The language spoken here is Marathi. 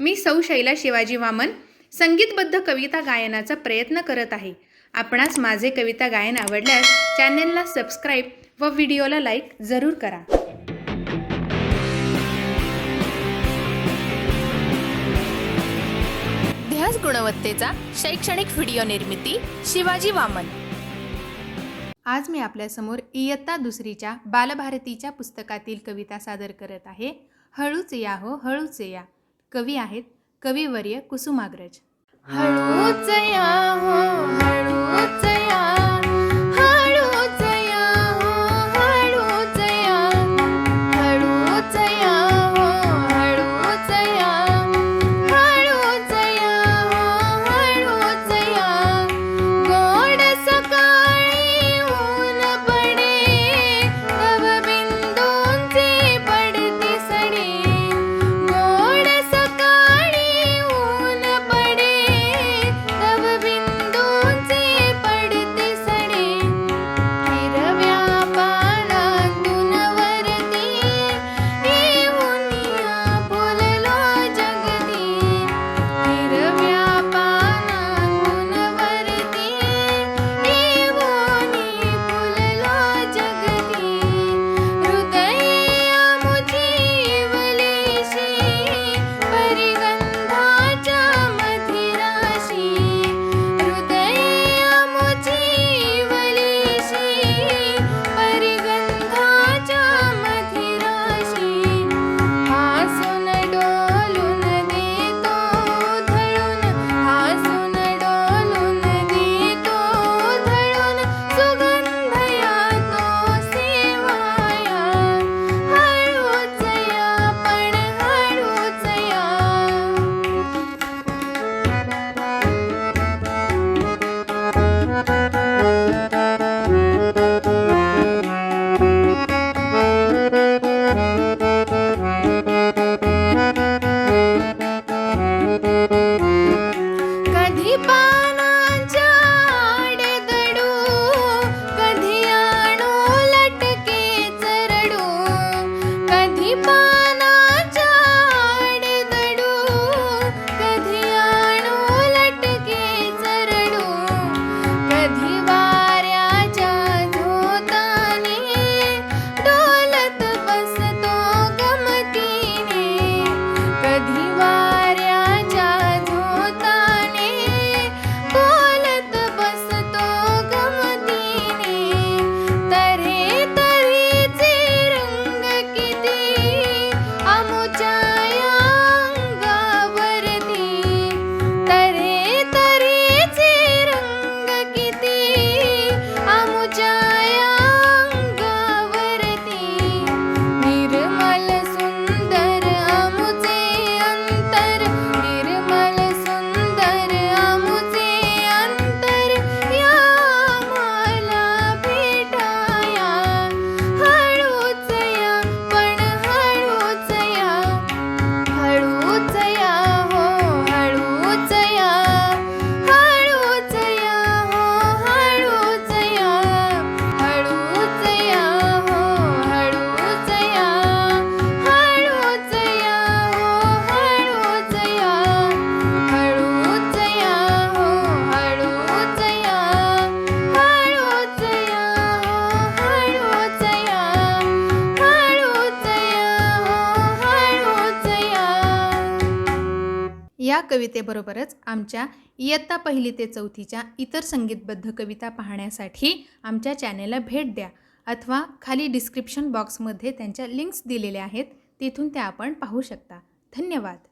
मी सौ शैला शिवाजी वामन संगीतबद्ध कविता गायनाचा प्रयत्न करत आहे। आपणास माझे कविता गायन आवडल्यास चॅनेलला सबस्क्राइब व व्हिडिओला लाईक जरूर करा। ध्यास गुणवत्तेचा शैक्षणिक व्हिडिओ निर्मिती शिवाजी वामन। आज मी आपल्यासमोर इयत्ता दुसरीच्या बालभारतीच्या पुस्तकातील कविता सादर करत आहे। हळूच या हो हळूच या। कवी आहेत कविवर्य कुसुमाग्रज। हळूच या हो हळूच या, हळूच या हो हळूच या, हळूच या हो हळूच या, हळूच या हो हळूच या। गोड सकाळी ऊन पडे, तव बिंदूंची पडती सडे। गोड सकाळी ऊन पडे, तव बिंदूंची पडती सडे। हिरव्या पानातून वरती येऊन या फुललो जगती। हिरव्या पानातून वरती येऊन फुललो जगती। हृदय आमुची वलेशी, परिगंधाच्या मधिराशी। हृदय आमुची वलेशी, परिगंधाच्या मधिराशी। हासून डोलून देतो धळून, हासून डोलून देतो धळून। सुगंध यातो सेवाया, हळूच या पण हळूच या। कधी पानाच्या आडदडू, कधी आणू लटके चरडू। कधी पानाच्या आडदडू, कधी आणू लटके चरडू। कधी वाऱ्याच्या झोताने डोलत बसतो गमतीने। कधी वाऱ्याच्या झोताने डोलत बसतो गमतीने। तऱ्हे तऱ्हेचे रंग किती आमुच्या या अंगावरती। तऱ्हे तऱ्हेचे रंग किती आमुच्या या अंगावरती। निर्मल सुंदर आमुचे अंतर, निर्मल सुंदर आमुचे अंतर। या आम्हाला भेटाया, हळूच या पण हळूच या। हळूच या हो हळूच या, हळूच या हो हळूच या। हळूच या हो हळूच या, हळूच या हो हळूच या। हळूच या हो हळूच या, हळूच या हो हळूच या। हळूच या हो हळूच या। या कवितेबरोबरच आमच्या इयत्ता पहिली ते चौथीच्या इतर संगीतबद्ध कविता पाहण्यासाठी आमच्या चॅनेलला भेट द्या, अथवा खाली डिस्क्रिप्शन बॉक्समध्ये त्यांच्या लिंक्स दिलेल्या आहेत, तिथून त्या आपण पाहू शकता। धन्यवाद।